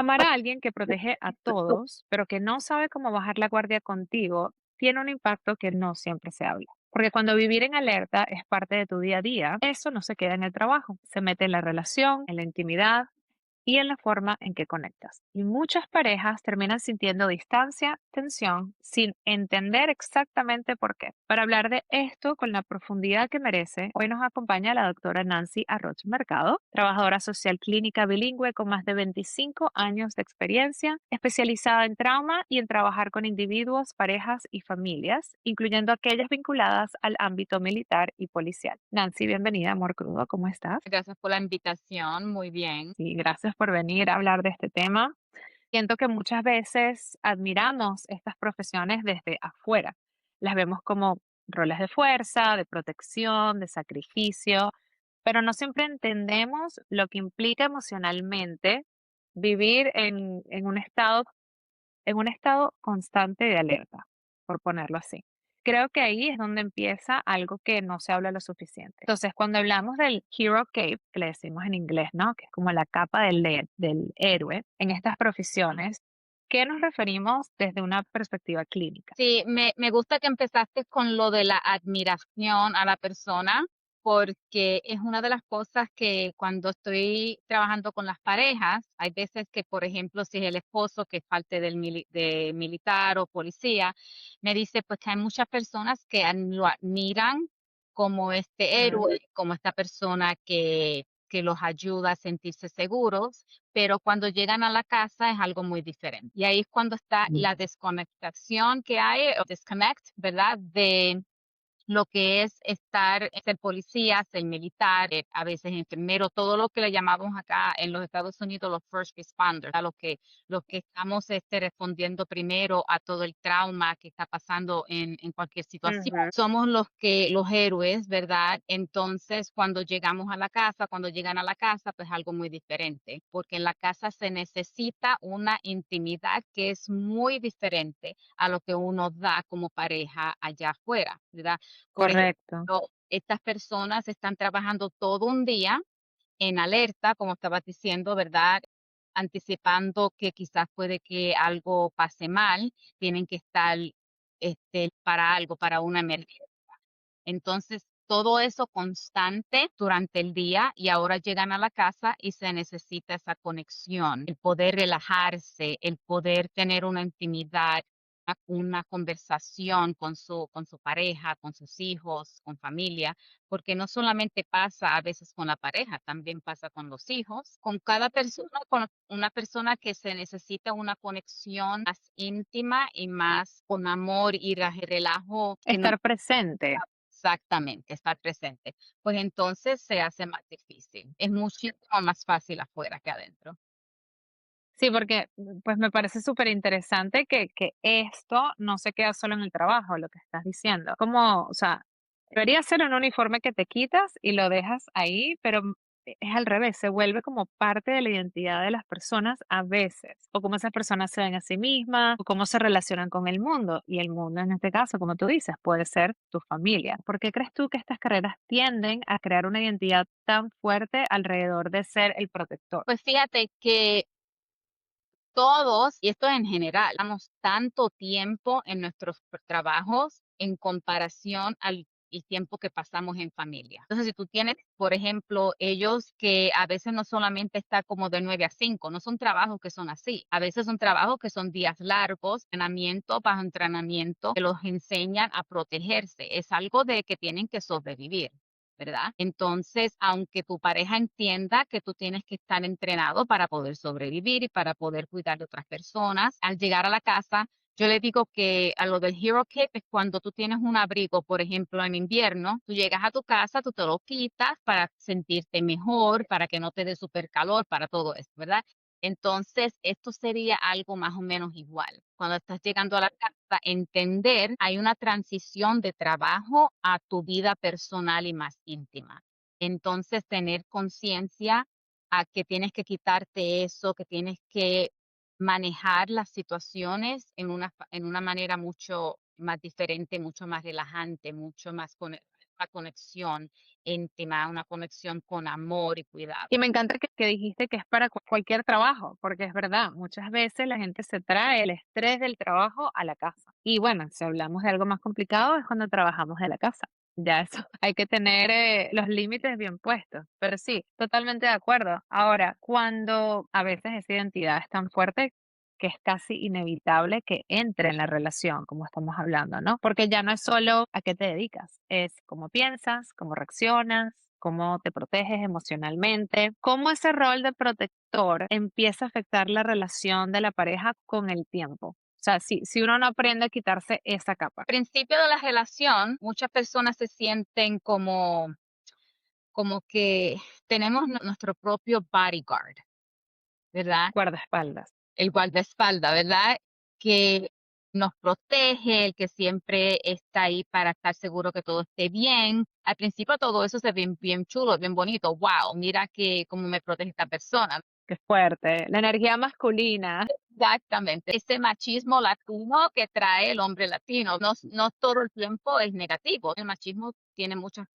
Tomar a alguien que protege a todos, pero que no sabe cómo bajar la guardia contigo, tiene un impacto que no siempre se habla. Porque cuando vivir en alerta es parte de tu día a día, eso no se queda en el trabajo, se mete en la relación, en la intimidad y en la forma en que conectas. Y muchas parejas terminan sintiendo distancia, tensión, sin entender exactamente por qué. Para hablar de esto con la profundidad que merece, hoy nos acompaña la doctora Nancy Arroch Mercado, trabajadora social clínica bilingüe con más de 25 años de experiencia, especializada en trauma y en trabajar con individuos, parejas y familias, incluyendo aquellas vinculadas al ámbito militar y policial. Nancy, bienvenida, amor crudo, ¿cómo estás? Gracias por la invitación, muy bien. Sí, gracias por venir a hablar de este tema. Siento que muchas veces admiramos estas profesiones desde afuera. Las vemos como roles de fuerza, de protección, de sacrificio, pero no siempre entendemos lo que implica emocionalmente vivir en un estado constante de alerta, por ponerlo así. Creo que ahí es donde empieza algo que no se habla lo suficiente. Entonces, cuando hablamos del hero cape, que le decimos en inglés, ¿no? Que es como la capa del héroe en estas profesiones, ¿qué nos referimos desde una perspectiva clínica? Sí, me gusta que empezaste con lo de la admiración a la persona, porque es una de las cosas que cuando estoy trabajando con las parejas, hay veces que, por ejemplo, si es el esposo que es parte de militar o policía, me dice pues que hay muchas personas que lo admiran como este Mm, héroe, como esta persona que los ayuda a sentirse seguros, pero cuando llegan a la casa es algo muy diferente. Y ahí es cuando está la desconectación que hay, o disconnect, ¿verdad? De lo que es estar, ser policía, ser militar, a veces enfermero, todo lo que le llamamos acá en los Estados Unidos los first responders, a los que estamos respondiendo primero a todo el trauma que está pasando en cualquier situación. ujú. Somos los héroes, ¿verdad? Entonces, cuando llegamos a la casa, cuando llegan a la casa, pues algo muy diferente, porque en la casa se necesita una intimidad que es muy diferente a lo que uno da como pareja allá afuera, ¿verdad? Por Correcto. ejemplo, estas personas están trabajando todo un día en alerta, como estabas diciendo, ¿verdad? Anticipando que quizás puede que algo pase mal, tienen que estar para algo, para una emergencia. Entonces, todo eso constante durante el día y ahora llegan a la casa y se necesita esa conexión, el poder relajarse, el poder tener una intimidad, una conversación con su pareja, con sus hijos, con familia, porque no solamente pasa a veces con la pareja, también pasa con los hijos, con cada persona, con una persona que se necesita una conexión más íntima y más con amor y relajo, que no. Estar presente. Exactamente, estar presente. Pues entonces se hace más difícil. Es muchísimo más fácil afuera que adentro. Sí, porque, pues, me parece súper interesante que esto no se queda solo en el trabajo, lo que estás diciendo. Como, o sea, debería ser un uniforme que te quitas y lo dejas ahí, pero, es al revés, se vuelve como parte de la identidad de las personas a veces, o cómo esas personas se ven a sí mismas, o cómo se relacionan con el mundo, y el mundo en este caso, como tú dices, puede ser tu familia. ¿Por qué crees tú que estas carreras tienden a crear una identidad tan fuerte alrededor de ser el protector? Pues fíjate que todos, y esto en general, damos tanto tiempo en nuestros trabajos en comparación al el tiempo que pasamos en familia. Entonces, si tú tienes, por ejemplo, ellos que a veces no solamente está como de 9 a 5, no son trabajos que son así. A veces son trabajos que son días largos, entrenamiento bajo entrenamiento, que los enseñan a protegerse. Es algo de que tienen que sobrevivir. ¿Verdad? Entonces, aunque tu pareja entienda que tú tienes que estar entrenado para poder sobrevivir y para poder cuidar de otras personas, al llegar a la casa, yo le digo que a lo del Hero Kit es cuando tú tienes un abrigo, por ejemplo, en invierno, tú llegas a tu casa, tú te lo quitas para sentirte mejor, para que no te dé súper calor, para todo esto, ¿verdad? Entonces, esto sería algo más o menos igual. Cuando estás llegando a la casa, entender, hay una transición de trabajo a tu vida personal y más íntima. Entonces, tener conciencia a que tienes que quitarte eso, que tienes que manejar las situaciones en una manera mucho más diferente, mucho más relajante, mucho más una conexión íntima, una conexión con amor y cuidado. Y me encanta que dijiste que es para cualquier trabajo, porque es verdad, muchas veces la gente se trae el estrés del trabajo a la casa. Y bueno, si hablamos de algo más complicado es cuando trabajamos de la casa. Ya eso, hay que tener los límites bien puestos. Pero sí, totalmente de acuerdo. Ahora, cuando a veces esa identidad es tan fuerte que es casi inevitable que entre en la relación, como estamos hablando, ¿no? Porque ya no es solo a qué te dedicas, es cómo piensas, cómo reaccionas, cómo te proteges emocionalmente, cómo ese rol de protector empieza a afectar la relación de la pareja con el tiempo. O sea, si uno no aprende a quitarse esa capa, Principio de la relación, muchas personas se sienten como que tenemos nuestro propio bodyguard, ¿verdad? guardaespaldas. El guardaespaldas, ¿verdad? Que nos protege, el que siempre está ahí para estar seguro que todo esté bien. Al principio todo eso se ve bien chulo, bien bonito. Wow, mira que cómo me protege esta persona. Qué fuerte. La energía masculina. Exactamente, ese machismo latino que trae el hombre latino, no todo el tiempo es negativo. El machismo tiene muchas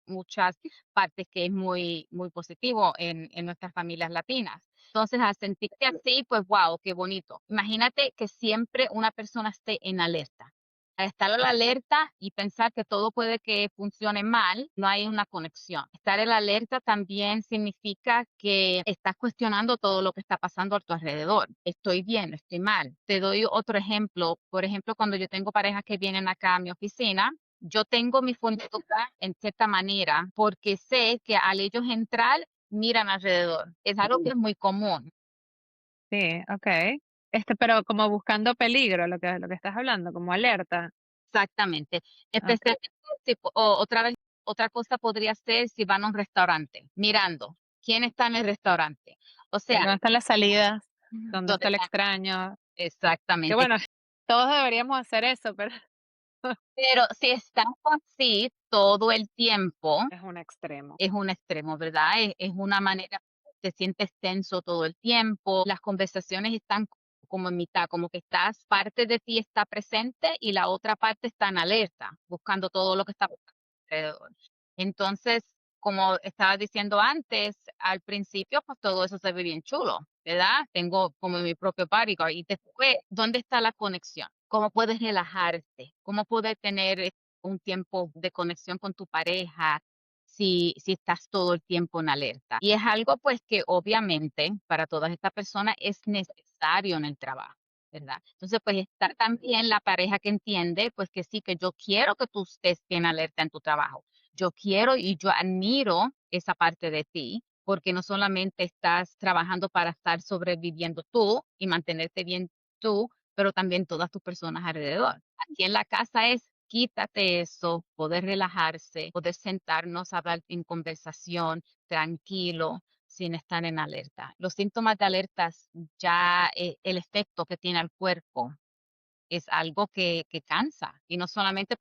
partes que es muy positivo en nuestras familias latinas. Entonces, al sentirte así, pues wow, qué bonito. Imagínate que siempre una persona esté en alerta. Al estar a la alerta y pensar que todo puede que funcione mal, no hay una conexión. Estar en la alerta también significa que estás cuestionando todo lo que está pasando a tu alrededor. Estoy bien, estoy mal. Te doy otro ejemplo. Por ejemplo, cuando yo tengo parejas que vienen acá a mi oficina, yo tengo mi fundita en cierta manera porque sé que al ellos entrar, miran alrededor. Es algo que es muy común. Sí, okey. Pero como buscando peligro, lo que estás hablando, como alerta. Exactamente. Okey. Especialmente si otra vez, otra cosa podría ser si van a un restaurante, mirando quién está en el restaurante. O sea, ¿Dónde están las salidas? ¿Dónde dónde está el están extraño? Que exactamente. bueno, todos deberíamos hacer eso, pero Pero si estamos así todo el tiempo, es un extremo. es un extremo, ¿verdad? Es una manera, te sientes tenso todo el tiempo, las conversaciones están como en mitad, como que estás, parte de ti está presente y la otra parte está en alerta, buscando todo lo que está pasando alrededor. Entonces, como estaba diciendo antes, al principio, pues todo eso se ve bien chulo, ¿verdad? Tengo como mi propio bodyguard y después, ¿dónde está la conexión? ¿Cómo puedes relajarte? ¿Cómo puedes tener un tiempo de conexión con tu pareja? Si estás todo el tiempo en alerta. Y es algo, pues, que obviamente para todas estas personas es necesario en el trabajo, ¿verdad? Entonces, pues, está también la pareja que entiende, pues, que sí, que yo quiero que tú estés bien alerta en tu trabajo. Yo quiero y yo admiro esa parte de ti, porque no solamente estás trabajando para estar sobreviviendo tú y mantenerte bien tú, pero también todas tus personas alrededor. Aquí en la casa es quítate eso, poder relajarse, poder sentarnos a hablar en conversación tranquilo, sin estar en alerta. Los síntomas de alertas, ya el efecto que tiene al cuerpo es algo que cansa y no solamente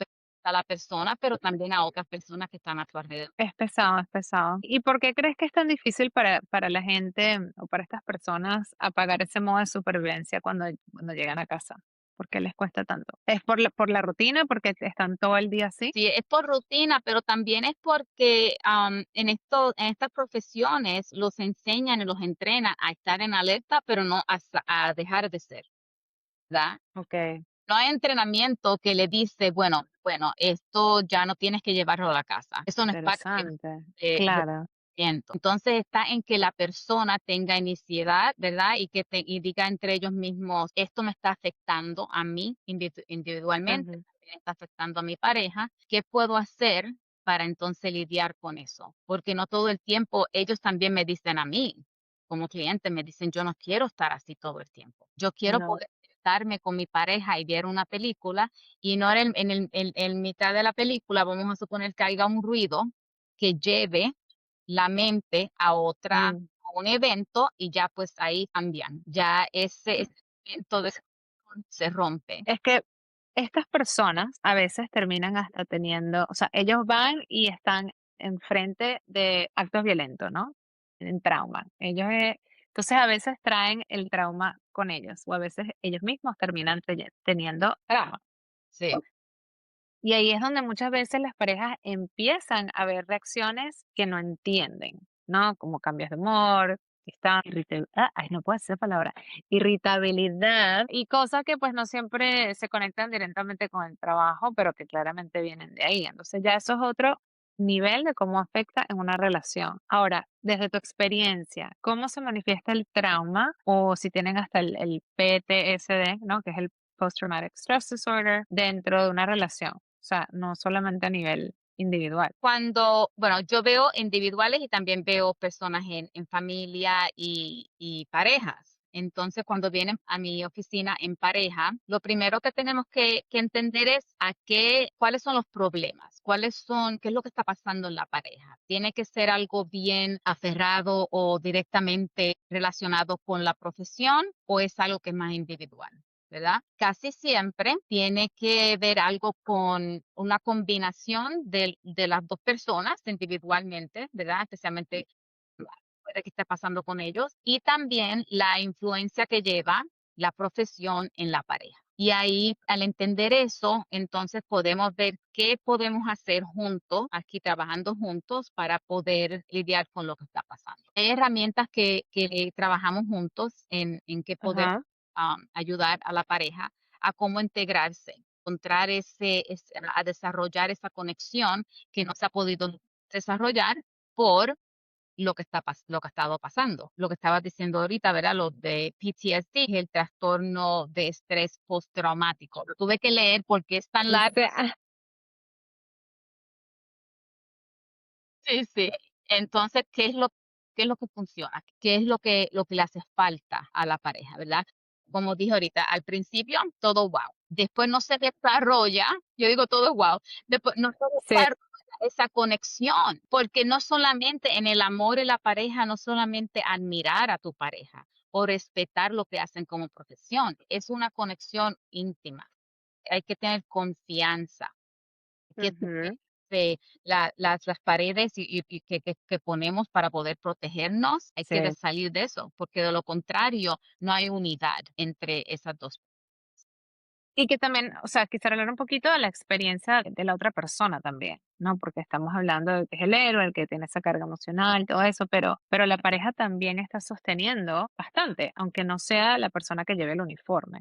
a la persona, pero también a otras personas que están a tu alrededor. Es pesado, es pesado. ¿Y por qué crees que es tan difícil para la gente o para estas personas apagar ese modo de supervivencia cuando llegan a casa? ¿Por qué les cuesta tanto? ¿Es por la rutina, porque están todo el día así? Sí, es por rutina, pero también es porque en estas profesiones los enseñan y los entrenan a estar en alerta, pero no a dejar de ser, ¿verdad? Okey, No hay entrenamiento que le dice, bueno, esto ya no tienes que llevarlo a la casa. Eso no es parte interesante. del Claro. entrenamiento. Entonces está en que la persona tenga iniciativa, ¿verdad? Y diga entre ellos mismos, esto me está afectando a mí individualmente, Ujú. también está afectando a mi pareja. ¿Qué puedo hacer para entonces lidiar con eso? Porque no todo el tiempo ellos también me dicen a mí, como cliente, me dicen, yo no quiero estar así todo el tiempo. Yo quiero No. poder sentarme con mi pareja y ver una película y no en mitad de la película, vamos a suponer que haya un ruido que lleve la mente a Mm. un evento y ya pues ahí cambian. Ya ese evento se rompe. Es que estas personas a veces terminan hasta teniendo, o sea, ellos van y están enfrente de actos violentos, ¿no? En trauma. Entonces a veces traen el trauma con ellos o a veces ellos mismos terminan teniendo trauma. Sí, Y ahí es donde muchas veces las parejas empiezan a ver reacciones que no entienden, ¿no? Como cambios de humor, ay, no puedo decir esa palabra, irritabilidad y cosas que pues no siempre se conectan directamente con el trabajo, pero que claramente vienen de ahí. Entonces ya eso es otro nivel de cómo afecta en una relación. Ahora, desde tu experiencia, ¿cómo se manifiesta el trauma o si tienen hasta el PTSD, ¿no? Que es el Post Traumatic Stress Disorder dentro de una relación? O sea, no solamente a nivel individual. Bueno, yo veo individuales y también veo personas en familia y parejas. Entonces, cuando vienen a mi oficina en pareja, lo primero que tenemos que entender es cuáles son los problemas, qué es lo que está pasando en la pareja. ¿Tiene que ser algo bien aferrado o directamente relacionado con la profesión o es algo que es más individual? ¿Verdad? Casi siempre tiene que ver algo con una combinación de las 2 personas individualmente, ¿verdad? Especialmente puede que esté pasando con ellos, y también la influencia que lleva la profesión en la pareja. Y ahí, al entender eso, entonces podemos ver qué podemos hacer juntos, aquí trabajando juntos, para poder lidiar con lo que está pasando. Hay herramientas que trabajamos juntos en qué poder Ajá. ayudar a la pareja a cómo integrarse, encontrar a desarrollar esa conexión que no se ha podido desarrollar por lo que ha estado pasando. Lo que estabas diciendo ahorita, ¿verdad? Lo de PTSD, el trastorno de estrés postraumático. Lo tuve que leer porque es tan O largo. sea, Sí, sí. Entonces, qué es lo que funciona? ¿Qué es lo que le hace falta a la pareja, verdad? Como dije ahorita, al principio todo wow. Después no se desarrolla, yo digo todo wow. Después no se sí. desarrolla esa conexión, porque no solamente en el amor en la pareja, no solamente admirar a tu pareja o respetar lo que hacen como profesión, es una conexión íntima. Hay que tener confianza que Ujú. las paredes y que ponemos para poder protegernos, hay que Sí. salir de eso, porque de lo contrario no hay unidad entre esas dos. Y que también, o sea, quisiera hablar un poquito de la experiencia de la otra persona también, ¿no? Porque estamos hablando de que es el héroe, el que tiene esa carga emocional, todo eso, pero la pareja también está sosteniendo bastante, aunque no sea la persona que lleve el uniforme.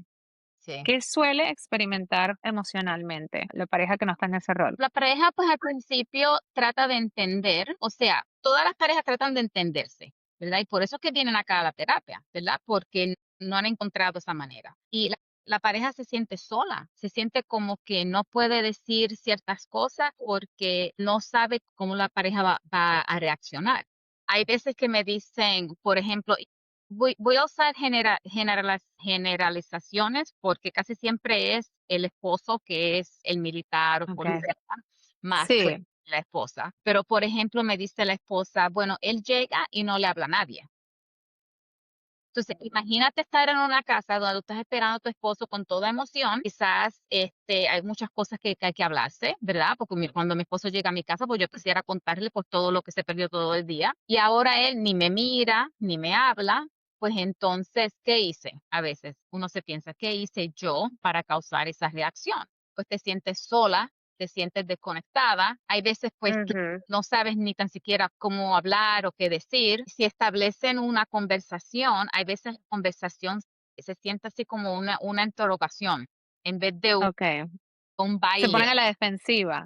Sí. ¿Qué suele experimentar emocionalmente la pareja que no está en ese rol? La pareja, pues, al principio trata de entender, o sea, todas las parejas tratan de entenderse, ¿verdad? Y por eso es que vienen acá a la terapia, ¿verdad? Porque no han encontrado esa manera. Y la pareja se siente sola, se siente como que no puede decir ciertas cosas porque no sabe cómo la pareja va a reaccionar. Hay veces que me dicen, por ejemplo, voy a usar generalizaciones porque casi siempre es el esposo que es el militar o Okay. policía más que Sí, la esposa. Pero, por ejemplo, me dice la esposa, bueno, él llega y no le habla a nadie. Entonces, imagínate estar en una casa donde tú estás esperando a tu esposo con toda emoción. Quizás hay muchas cosas que hay que hablarse, ¿verdad? Porque cuando mi esposo llega a mi casa, pues yo quisiera contarle por todo lo que se perdió todo el día. Y ahora él ni me mira, ni me habla. Pues entonces, ¿qué hice? A veces uno se piensa, ¿qué hice yo para causar esa reacción? Pues te sientes sola, te sientes desconectada. Hay veces, pues, que ujú, no sabes ni tan siquiera cómo hablar o qué decir. Si establecen una conversación, hay veces la conversación se siente así como una interrogación en vez de okey. un Se ponen baile. a la defensiva,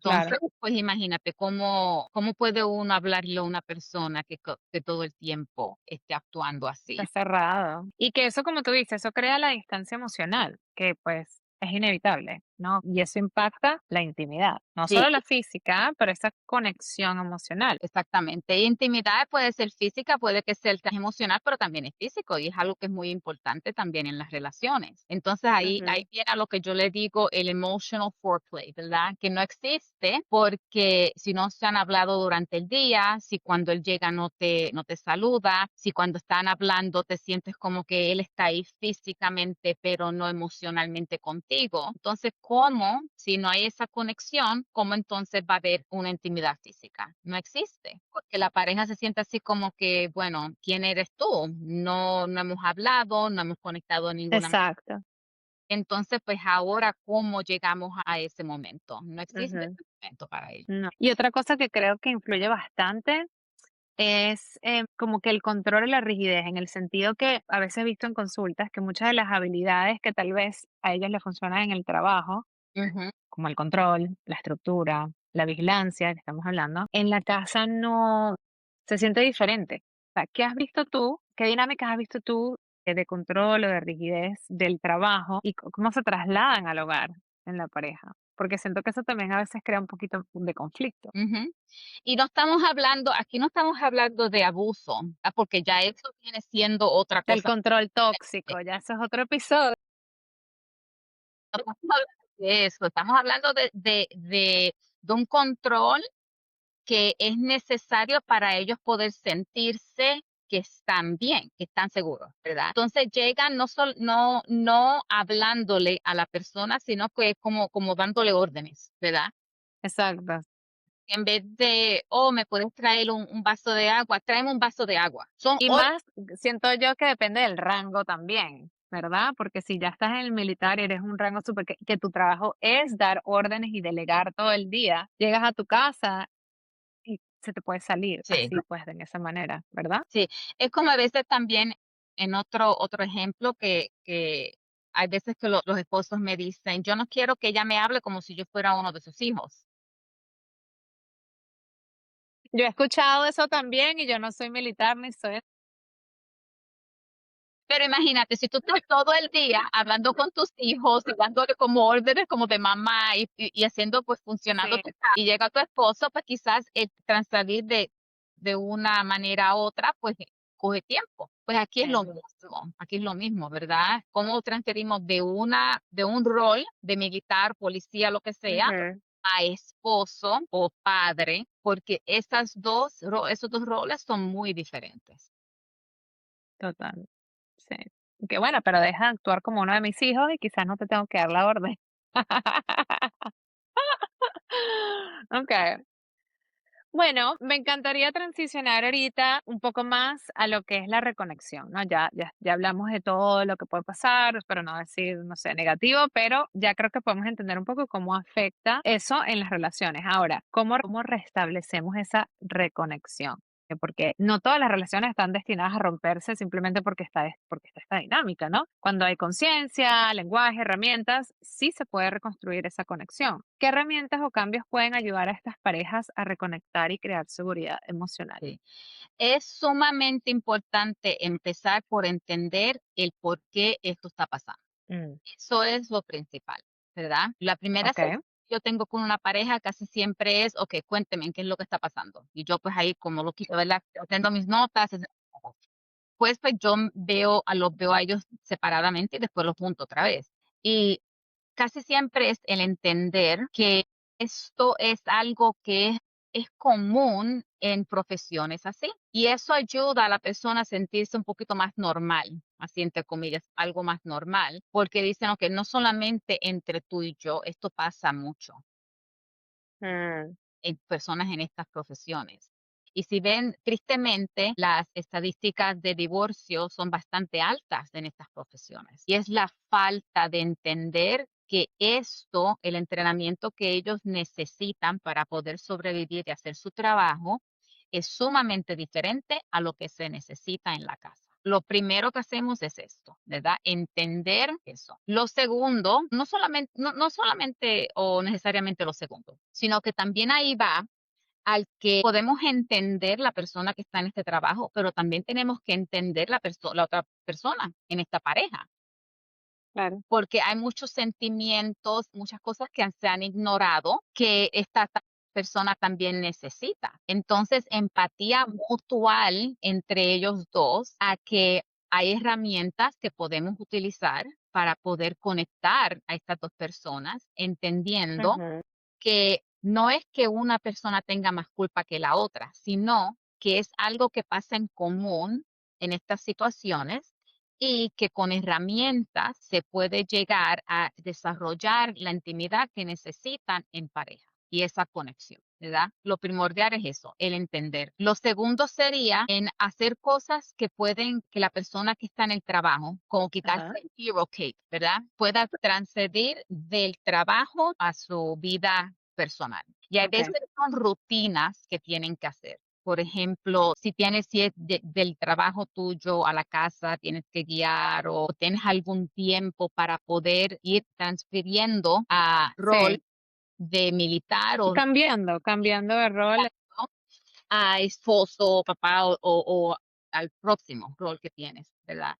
claro, Entonces, pues imagínate cómo puede uno hablarle a una persona que todo el tiempo esté actuando está así. cerrado. Y que eso, como tú dices, eso crea la distancia emocional, que, pues, es inevitable, ¿no? Y eso impacta la intimidad, no Sí. solo la física, pero esa conexión emocional. Exactamente. Y intimidad puede ser física, puede que sea el traje emocional, pero también es físico y es algo que es muy importante también en las relaciones. Entonces ahí Ujú, viene a lo que yo le digo el emotional foreplay, ¿verdad? Que no existe porque si no se han hablado durante el día, si cuando él llega no te saluda, si cuando están hablando te sientes como que él está ahí físicamente, pero no emocionalmente contigo. Entonces, ¿cómo, si no hay esa conexión, cómo entonces va a haber una intimidad física? No existe, porque la pareja se siente así como que, bueno, ¿quién eres tú? No hemos hablado, no hemos conectado de ninguna manera. exacto. Entonces, pues ahora, ¿cómo llegamos a ese momento? No existe Ujú. ese momento para ellos. No. Y otra cosa que creo que influye bastante es, como que el control y la rigidez, en el sentido que a veces he visto en consultas que muchas de las habilidades que tal vez a ellos les funcionan en el trabajo, Ujú, como el control, la estructura, la vigilancia que estamos hablando, en la casa no se siente diferente. O sea, ¿qué has visto tú? ¿Qué dinámicas has visto tú de control o de rigidez del trabajo y cómo se trasladan al hogar en la pareja? Porque siento que eso también a veces crea un poquito de conflicto. ujú. Y no estamos hablando, aquí no estamos hablando de abuso, porque ya eso viene siendo otra Del cosa. control tóxico, ya eso es otro episodio. No estamos hablando de eso, estamos hablando de un control que es necesario para ellos poder sentirse que están bien, que están seguros, ¿verdad? Entonces llegan no hablándole a la persona, sino que como dándole órdenes, ¿verdad? Exacto. En vez de: "Oh, ¿me puedes traer un vaso de agua?". "Tráeme un vaso de agua". Son Y órdenes. más, siento yo que depende del rango también, ¿verdad? Porque si ya estás en el militar y eres un rango súper que tu trabajo es dar órdenes y delegar todo el día, llegas a tu casa y se te puede salir Sí, así, pues, de esa manera, ¿verdad? sí. Es como a veces también en otro ejemplo que hay veces que los esposos me dicen: "Yo no quiero que ella me hable como si yo fuera uno de sus hijos". Yo he escuchado eso también y yo no soy militar ni soy. Pero imagínate, si tú estás todo el día hablando con tus hijos y dándole como órdenes como de mamá y haciendo, pues, funcionando Sí, tu casa, y llega tu esposo, pues, quizás el transferir de una manera a otra, pues, coge tiempo. Pues, aquí es lo mismo, ¿verdad? Cómo transferimos de un rol de militar, policía, lo que sea, ujú, a esposo o padre, porque esos 2 roles son muy diferentes. total, sí. Que bueno, pero deja de actuar como uno de mis hijos y quizás no te tengo que dar la orden. Okey. Bueno, me encantaría transicionar ahorita un poco más a lo que es la reconexión, ¿no? Ya hablamos de todo lo que puede pasar, espero no decir, no sé, negativo, pero ya creo que podemos entender un poco cómo afecta eso en las relaciones. Ahora, ¿cómo restablecemos esa reconexión? Porque no todas las relaciones están destinadas a romperse simplemente porque está esta dinámica, ¿no? Cuando hay conciencia, lenguaje, herramientas, sí se puede reconstruir esa conexión. ¿Qué herramientas o cambios pueden ayudar a estas parejas a reconectar y crear seguridad emocional? Sí. Es sumamente importante empezar por entender el por qué esto está pasando. Mm, Eso es lo principal, ¿verdad? La primera ok, sesión que yo tengo con una pareja casi siempre es, ok, cuénteme qué es lo que está pasando. Y yo pues ahí como lo quito, ¿verdad? Haciendo mis notas. Pues yo los veo a ellos separadamente y después los junto otra vez. Y casi siempre es el entender que esto es algo que es común en profesiones así. Y eso ayuda a la persona a sentirse un poquito más normal, así entre comillas, algo más normal, porque dicen, que no solamente entre tú y yo, esto pasa mucho mm, en personas en estas profesiones. Y si ven, tristemente, las estadísticas de divorcio son bastante altas en estas profesiones. Y es la falta de entender que esto, el entrenamiento que ellos necesitan para poder sobrevivir y hacer su trabajo, es sumamente diferente a lo que se necesita en la casa. Lo primero que hacemos es esto, ¿verdad? Entender eso. Lo segundo, no solamente o necesariamente lo segundo, sino que también ahí va al que podemos entender la persona que está en este trabajo, pero también tenemos que entender la otra persona en esta pareja, claro. porque hay muchos sentimientos, muchas cosas que se han ignorado que persona también necesita. Entonces, empatía mutual entre ellos dos, a que hay herramientas que podemos utilizar para poder conectar a estas dos personas, entendiendo Ujú, que no es que una persona tenga más culpa que la otra, sino que es algo que pasa en común en estas situaciones y que con herramientas se puede llegar a desarrollar la intimidad que necesitan en pareja. y esa conexión, ¿verdad? Lo primordial es eso, el entender. Lo segundo sería en hacer cosas que la persona que está en el trabajo, como quitarse Ajá, el hero cape, ¿verdad? Pueda transcender del trabajo a su vida personal. Y a okey, veces son rutinas que tienen que hacer. Por ejemplo, si es del trabajo tuyo a la casa, tienes que guiar o tienes algún tiempo para poder ir transfiriendo a rol sí, de militar o cambiando de rol, ¿no? A esposo, papá o al próximo rol que tienes, ¿verdad?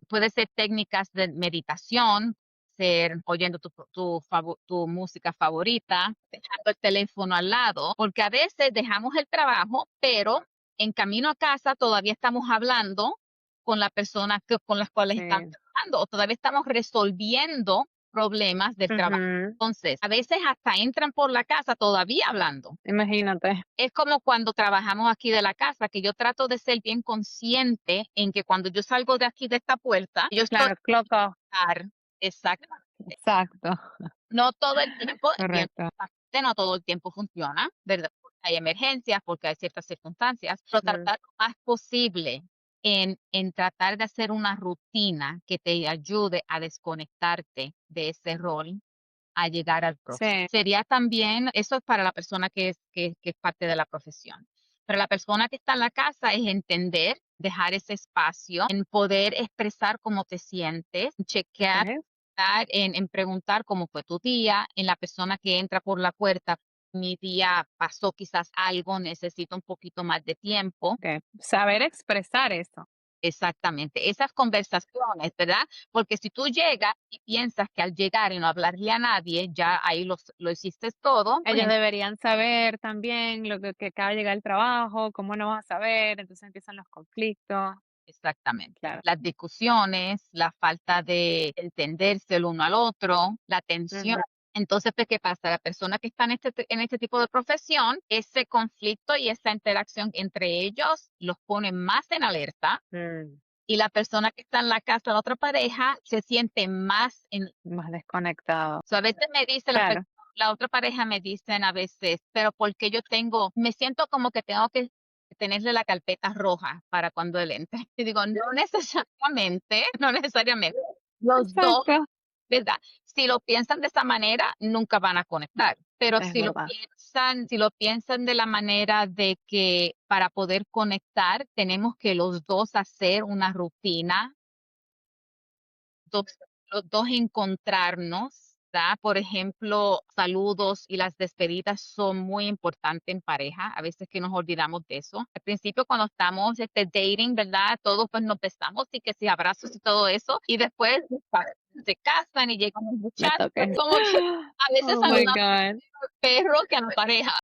Puede ser técnicas de meditación, ser oyendo tu música favorita, dejando el teléfono al lado, porque a veces dejamos el trabajo, pero en camino a casa todavía estamos hablando con la persona con las cuales estamos sí, trabajando, o todavía estamos resolviendo problemas del trabajo. ujú, Entonces, a veces hasta entran por la casa todavía hablando. imagínate, Es como cuando trabajamos aquí de la casa, que yo trato de ser bien consciente en que cuando yo salgo de aquí de esta puerta, yo estoy claro, clock off, a exactamente. exacto, No todo el tiempo, y correcto, honestamente no todo el tiempo funciona, ¿verdad? Porque hay emergencias, porque hay ciertas circunstancias, pero ujú, tratar lo más posible en tratar de hacer una rutina que te ayude a desconectarte de ese rol a llegar al próximo. sí, Sería también, eso es para la persona que es parte de la profesión. Para la persona que está en la casa es entender, dejar ese espacio, en poder expresar cómo te sientes, chequear, okey, en preguntar cómo fue tu día, en la persona que entra por la puerta. Mi día pasó quizás algo, necesito un poquito más de tiempo. okey, saber expresar eso, Exactamente, esas conversaciones, ¿verdad? Porque si tú llegas y piensas que al llegar y no hablarle a nadie, ya ahí lo hiciste todo, pues ellos deberían saber también lo que acaba de llegar al trabajo, ¿cómo no vas a saber? Entonces empiezan los conflictos, exactamente. claro, Las discusiones, la falta de entenderse el uno al otro, la tensión. ujú, Entonces, pues, ¿qué pasa? La persona que está en este tipo de profesión, ese conflicto y esa interacción entre ellos los pone más en alerta mm, y la persona que está en la casa, la otra pareja, se siente más en. más desconectado, So, a veces me dice claro, la otra pareja me dicen a veces, pero porque me siento como que tengo que tenerle la carpeta roja para cuando él entre. Y digo, no necesariamente, no necesariamente. Los dos, exacto, ¿verdad? Si lo piensan de esa manera, nunca van a conectar. Pero es verdad, si lo piensan de la manera de que para poder conectar tenemos que los dos hacer una rutina dos los 2 encontrarnos, ¿verdad? Por ejemplo, saludos y las despedidas son muy importantes en pareja, a veces que nos olvidamos de eso. Al principio, cuando estamos, dating, ¿verdad? Todos, pues, nos besamos y que sí, abrazos y todo eso, y después se casan y llegan los me muchachos, toqué. como que a veces Oh my saludamos God. al perro que a la pareja.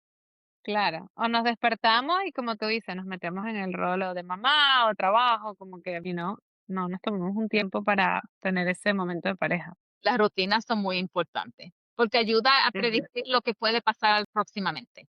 Claro, o nos despertamos y como tú dices, nos metemos en el rol o de mamá o trabajo, como que, no nos tomamos un tiempo para tener ese momento de pareja. Las rutinas son muy importantes, porque ayuda a Ujú, predecir lo que puede pasar próximamente.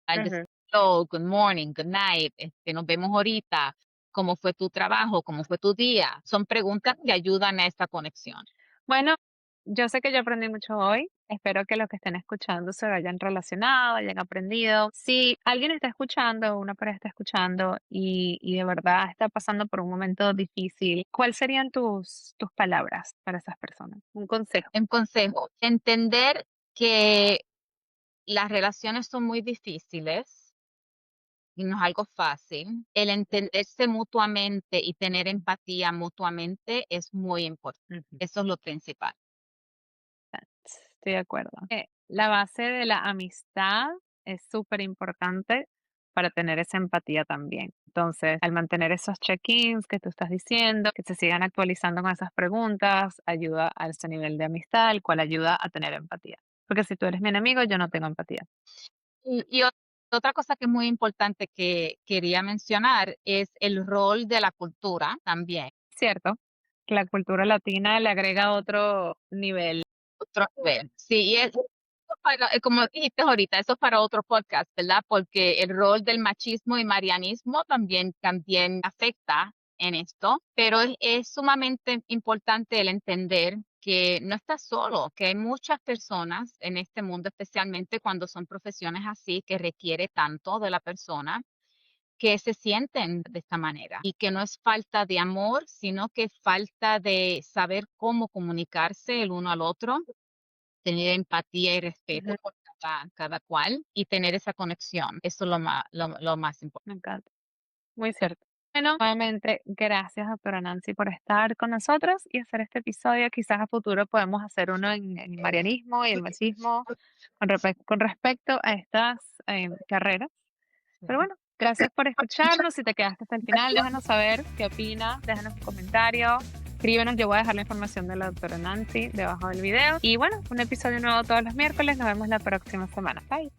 Al decir ujú. hello, good morning, good night, nos vemos ahorita, cómo fue tu trabajo, cómo fue tu día. Son preguntas que ayudan a esta conexión. Bueno, yo sé que yo aprendí mucho hoy. Espero que los que estén escuchando se hayan relacionado, hayan aprendido. Si alguien está escuchando, una pareja está escuchando y de verdad está pasando por un momento difícil, ¿cuáles serían tus palabras para esas personas? Un consejo. En consejo, entender que las relaciones son muy difíciles y no es algo fácil. El entenderse mutuamente y tener empatía mutuamente es muy importante. Ujú. Eso es lo principal. Estoy de acuerdo. La base de la amistad es súper importante para tener esa empatía también. Entonces, al mantener esos check-ins que tú estás diciendo, que se sigan actualizando con esas preguntas, ayuda a ese nivel de amistad, el cual ayuda a tener empatía. Porque si tú eres mi enemigo, yo no tengo empatía. Y otra cosa que es muy importante que quería mencionar es el rol de la cultura también. ¿Cierto? Que la cultura latina le agrega otro nivel. Otro nivel. Sí, y como dijiste ahorita, eso es para otro podcast, ¿verdad? Porque el rol del machismo y marianismo también afecta en esto, pero es sumamente importante el entender que no estás solo, que hay muchas personas en este mundo, especialmente cuando son profesiones así, que requiere tanto de la persona, que se sienten de esta manera y que no es falta de amor, sino que falta de saber cómo comunicarse el uno al otro, tener empatía y respeto Ujú, por cada cual y tener esa conexión. Eso es lo más importante. me encanta. Muy cierto. Bueno, nuevamente, gracias, doctora Nancy, por estar con nosotros y hacer este episodio. Quizás a futuro podemos hacer uno en el marianismo y el machismo con respecto a estas carreras. Pero bueno, gracias por escucharnos. Si te quedaste hasta el final, déjanos saber qué opinas, déjanos un comentario, escríbenos. Yo voy a dejar la información de la doctora Nancy debajo del video. Y bueno, un episodio nuevo todos los miércoles. Nos vemos la próxima semana. Bye.